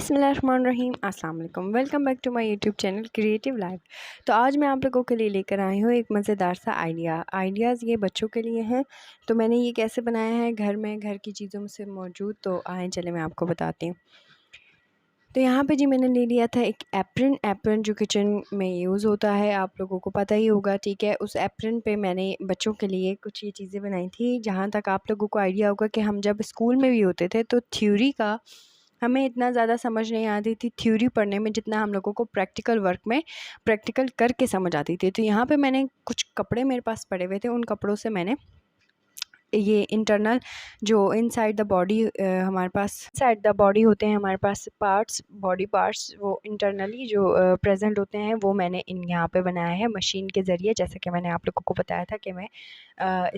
बिस्मिल्लाहिर्रहमानिर्रहीम अस्सलाम वालेकुम। Welcome back to my YouTube channel creative life. तो आज मैं आप लोगों के लिए लेकर आई हूँ एक मज़ेदार सा आइडियाज़ ये बच्चों के लिए हैं। तो मैंने ये कैसे बनाया है घर में, घर की चीज़ों से मौजूद। तो आएँ चले मैं आपको बताती हूँ। तो यहाँ पे जी मैंने ले लिया था एक एप्रन जो किचन में यूज़ होता है, आप लोगों को पता ही होगा, ठीक है। उस एप्रन पे मैंने बच्चों के लिए कुछ ये चीज़ें बनाई थी। जहाँ तक आप लोगों को आइडिया होगा कि हम जब स्कूल में भी होते थे तो थ्योरी का हमें इतना ज़्यादा समझ नहीं आती थी थ्योरी पढ़ने में, जितना हम लोगों को प्रैक्टिकल वर्क में प्रैक्टिकल करके समझ आती थी। तो यहाँ पे मैंने कुछ कपड़े मेरे पास पड़े हुए थे, उन कपड़ों से मैंने ये इंटरनल जो इनसाइड द बॉडी हमारे पास साइड द बॉडी होते हैं, हमारे पास पार्ट्स, बॉडी पार्ट्स, वो इंटरनली जो प्रेजेंट होते हैं, वो मैंने इन यहाँ पे बनाया है मशीन के ज़रिए। जैसे कि मैंने आप लोगों को बताया था कि मैं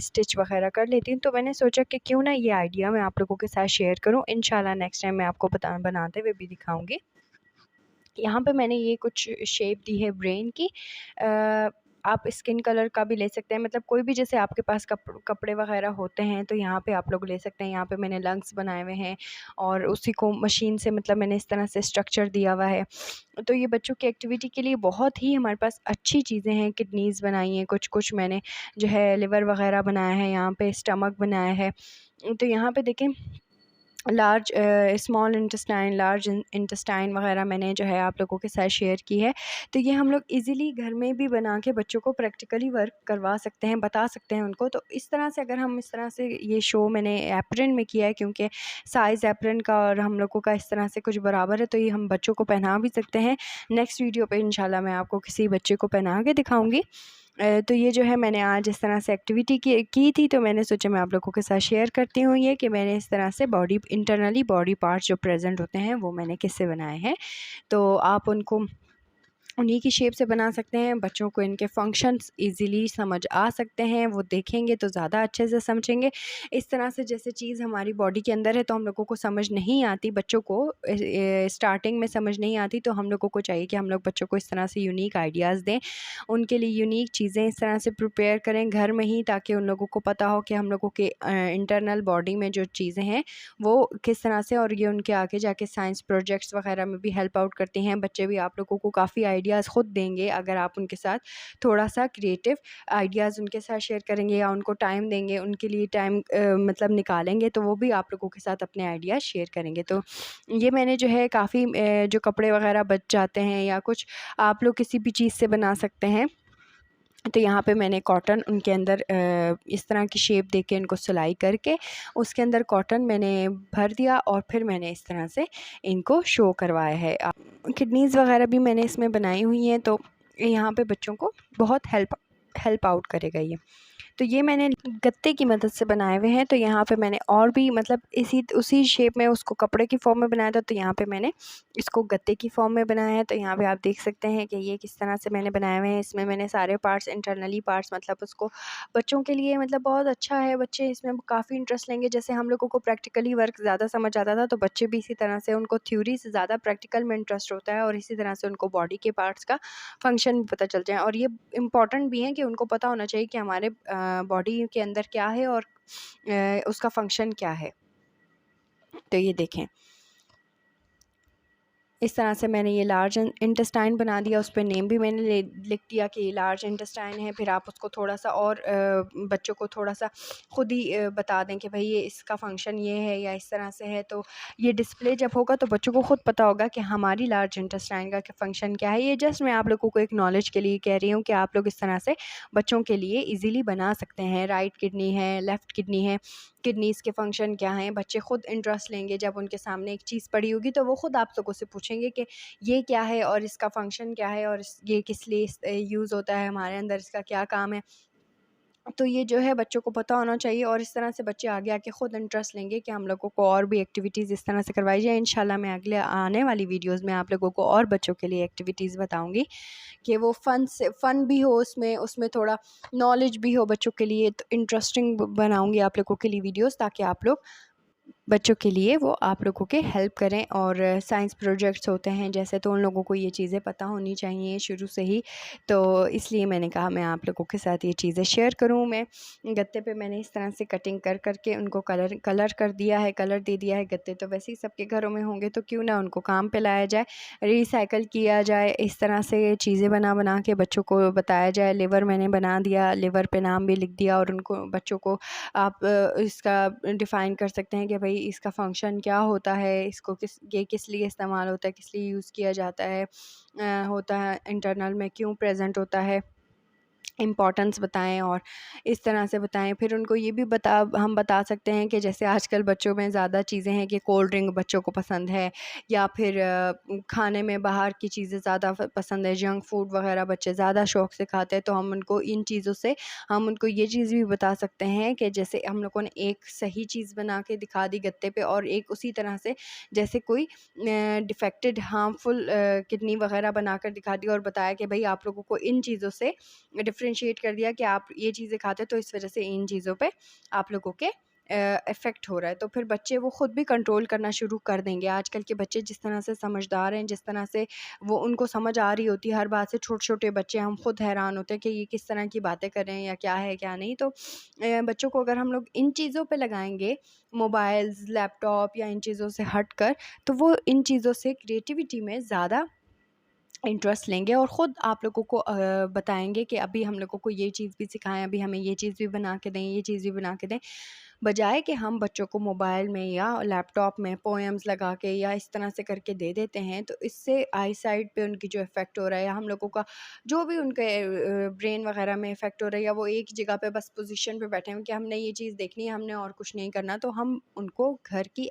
स्टिच वगैरह कर लेती हूँ, तो मैंने सोचा कि क्यों ना ये आइडिया मैं आप लोगों के साथ शेयर करूँ। इंशाल्लाह नेक्स्ट टाइम मैं आपको बनाते हुए भी दिखाऊँगी। यहाँ पे मैंने ये कुछ शेप दी है ब्रेन की। आप स्किन कलर का भी ले सकते हैं, मतलब कोई भी जैसे आपके पास कपड़े वगैरह होते हैं तो यहाँ पे आप लोग ले सकते हैं। यहाँ पे मैंने लंग्स बनाए हुए हैं और उसी को मशीन से, मतलब मैंने इस तरह से स्ट्रक्चर दिया हुआ है। तो ये बच्चों की एक्टिविटी के लिए बहुत ही हमारे पास अच्छी चीज़ें हैं। किडनीज़ बनाई हैं, कुछ मैंने जो है लिवर वगैरह बनाया है, यहाँ पे स्टमक बनाया है। तो यहाँ पे देखें large small intestine, large intestine वगैरह मैंने जो है आप लोगों के साथ शेयर की है। तो ये हम लोग इजीली घर में भी बना के बच्चों को प्रैक्टिकली वर्क करवा सकते हैं, बता सकते हैं उनको। तो इस तरह से अगर हम इस तरह से ये शो मैंने एप्रन में किया है, क्योंकि साइज़ एप्रन का और हम लोगों का इस तरह से कुछ बराबर है, तो ये हम बच्चों को पहना भी सकते हैं। नेक्स्ट वीडियो पे इंशाल्लाह मैं आपको किसी बच्चे को पहना के दिखाऊँगी। तो ये जो है मैंने आज इस तरह से एक्टिविटी की थी, तो मैंने सोचा मैं आप लोगों के साथ शेयर करती हूँ ये कि मैंने इस तरह से इंटरनली बॉडी पार्ट्स जो प्रेजेंट होते हैं वो मैंने किससे बनाए हैं। तो आप उनको उन्हीं की शेप से बना सकते हैं। बच्चों को इनके फंक्शंस इजीली समझ आ सकते हैं, वो देखेंगे तो ज़्यादा अच्छे से समझेंगे। इस तरह से जैसे चीज़ हमारी बॉडी के अंदर है तो हम लोगों को समझ नहीं आती, बच्चों को स्टार्टिंग में समझ नहीं आती, तो हम लोगों को चाहिए कि हम लोग बच्चों को इस तरह से यूनिक आइडियाज़ दें, उनके लिए यूनिक चीज़ें इस तरह से प्रिपेयर करें घर में ही, ताकि उन लोगों को पता हो कि हम लोगों के इंटरनल बॉडी में जो चीज़ें हैं वो किस तरह से, और ये उनके आगे जाके साइंस प्रोजेक्ट्स वगैरह में भी हेल्प आउट करती हैं। बच्चे भी आप लोगों को काफ़ी आइडियाज़ ख़ुद देंगे अगर आप उनके साथ थोड़ा सा क्रिएटिव आइडियाज़ उनके साथ शेयर करेंगे या उनको टाइम देंगे, उनके लिए टाइम मतलब निकालेंगे, तो वो भी आप लोगों के साथ अपने आइडियाज़ शेयर करेंगे। तो ये मैंने जो है काफ़ी जो कपड़े वगैरह बच जाते हैं या कुछ आप लोग किसी भी चीज़ से बना सकते हैं। तो यहाँ पे मैंने कॉटन उनके अंदर इस तरह की शेप देके इनको सिलाई करके उसके अंदर कॉटन मैंने भर दिया और फिर मैंने इस तरह से इनको शो करवाया है। किडनीज़ वगैरह भी मैंने इसमें बनाई हुई हैं, तो यहाँ पे बच्चों को बहुत हेल्प आउट करेगा ये। तो ये मैंने गत्ते की मदद से बनाए हुए हैं। तो यहाँ पे मैंने और भी मतलब उसी शेप में उसको कपड़े की फॉर्म में बनाया था, तो यहाँ पे मैंने इसको गत्ते की फॉर्म में बनाया है। तो यहाँ पे आप देख सकते हैं कि ये किस तरह से मैंने बनाए हुए हैं। इसमें मैंने सारे पार्ट्स, इंटरनली पार्ट्स, मतलब उसको बच्चों के लिए मतलब बहुत अच्छा है, बच्चे इसमें काफ़ी इंटरेस्ट लेंगे। जैसे हम लोगों को प्रैक्टिकली वर्क ज़्यादा समझ आता था, तो बच्चे भी इसी तरह से, उनको थ्योरी से ज़्यादा प्रैक्टिकल में इंटरेस्ट होता है, और इसी तरह से उनको बॉडी के पार्ट्स का फंक्शन भी पता चल जाए। और ये इम्पॉर्टेंट भी है कि उनको पता होना चाहिए कि हमारे बॉडी के अंदर क्या है और उसका फंक्शन क्या है। तो ये देखें, इस तरह से मैंने ये लार्ज इंटेस्टाइन बना दिया, उस पर नेम भी मैंने लिख दिया कि ये लार्ज इंटेस्टाइन है। फिर आप उसको थोड़ा सा और बच्चों को थोड़ा सा खुद ही बता दें कि भाई ये इसका फंक्शन ये है या इस तरह से है। तो ये डिस्प्ले जब होगा तो बच्चों को खुद पता होगा कि हमारी लार्ज इंटेस्टाइन का फंक्शन क्या है। ये जस्ट मैं आप लोगों को एक नॉलेज के लिए कह रही हूँ कि आप लोग इस तरह से बच्चों के लिए ईज़िली बना सकते हैं। राइट किडनी है, लेफ़्ट किडनी है, किडनीज़ के फंक्शन क्या हैं, बच्चे खुद इंटरेस्ट लेंगे। जब उनके सामने एक चीज़ पड़ी होगी तो वो खुद आप लोगों से पूछेंगे कि ये क्या है और इसका फंक्शन क्या है और ये किस लिए यूज़ होता है, हमारे अंदर इसका क्या काम है। तो ये जो है बच्चों को पता होना चाहिए, और इस तरह से बच्चे आगे आके ख़ुद इंटरेस्ट लेंगे कि हम लोगों को और भी एक्टिविटीज़ इस तरह से करवाई जाए। इंशाल्लाह मैं अगले आने वाली वीडियोज़ में आप लोगों को और बच्चों के लिए एक्टिविटीज़ बताऊँगी कि वो फ़न भी हो, उसमें थोड़ा नॉलेज भी हो बच्चों के लिए। तो इंटरेस्टिंग बनाऊँगी आप लोगों के लिए वीडियोज़, ताकि आप लोग बच्चों के लिए वो आप लोगों के हेल्प करें। और साइंस प्रोजेक्ट्स होते हैं जैसे, तो उन लोगों को ये चीज़ें पता होनी चाहिए शुरू से ही। तो इसलिए मैंने कहा मैं आप लोगों के साथ ये चीज़ें शेयर करूँ। मैं गत्ते पे मैंने इस तरह से कटिंग कर के उनको कलर कर दिया है, कलर दे दिया है। गत्ते तो वैसे ही सबके घरों में होंगे, तो क्यों ना उनको काम पे लाया जाए, रिसाइकिल किया जाए। इस तरह से चीज़ें बना के बच्चों को बताया जाए। लिवर मैंने बना दिया, लिवर पे नाम भी लिख दिया, और उनको बच्चों को आप इसका डिफ़ाइन कर सकते हैं कि भाई इसका फ़ंक्शन क्या होता है, इसको किस लिए इस्तेमाल होता है, किस लिए यूज़ किया जाता है, होता है इंटरनल में क्यों प्रेज़ेंट होता है, इम्पॉर्टेंस बताएं और इस तरह से बताएं। फिर उनको ये भी हम बता सकते हैं कि जैसे आजकल बच्चों में ज़्यादा चीज़ें हैं कि कोल्ड ड्रिंक बच्चों को पसंद है, या फिर खाने में बाहर की चीज़ें ज़्यादा पसंद है, जंक फूड वगैरह बच्चे ज़्यादा शौक से खाते हैं। तो हम उनको इन चीज़ों से हम उनको ये चीज़ भी बता सकते हैं कि जैसे हम लोगों ने एक सही चीज़ बना के दिखा दी गत्ते पे, और एक उसी तरह से जैसे कोई डिफेक्टेड हार्मफुल किडनी वगैरह बनाकर दिखा दी, और बताया कि भाई आप लोगों को इन चीज़ों से डिफरेंशिएट कर दिया कि आप ये चीज़ें खाते हैं तो इस वजह से इन चीज़ों पे आप लोगों के इफ़ेक्ट हो रहा है। तो फिर बच्चे वो ख़ुद भी कंट्रोल करना शुरू कर देंगे। आजकल के बच्चे जिस तरह से समझदार हैं, जिस तरह से वो उनको समझ आ रही होती है हर बात से, छोटे-छोटे बच्चे हम ख़ुद हैरान होते हैं कि ये किस तरह की बातें कर रहे हैं या क्या है क्या नहीं। तो बच्चों को अगर हम लोग इन चीज़ों पे लगाएँगे, मोबाइल्स, लैपटॉप या इन चीज़ों से हट कर, तो वो इन चीज़ों से क्रिएटिविटी में ज़्यादा इंटरेस्ट लेंगे और ख़ुद आप लोगों को बताएँगे कि अभी हम लोगों को ये चीज़ भी सिखाएँ, अभी हमें ये चीज़ भी बना के दें, ये चीज़ भी बना के दें। बजाए कि हम बच्चों को मोबाइल में या लैपटॉप में पोएम्स लगा के या इस तरह से करके दे देते हैं, तो इससे आई साइट पे उनकी जो इफ़ेक्ट हो रहा है, या हम लोगों का जो भी उनके ब्रेन वग़ैरह में इफ़ेक्ट हो रहा है, या वो एक जगह पे बस पोज़ीशन पे बैठे हैं कि हमने ये चीज़ देखनी है, हमने और कुछ नहीं करना, तो हम उनको घर की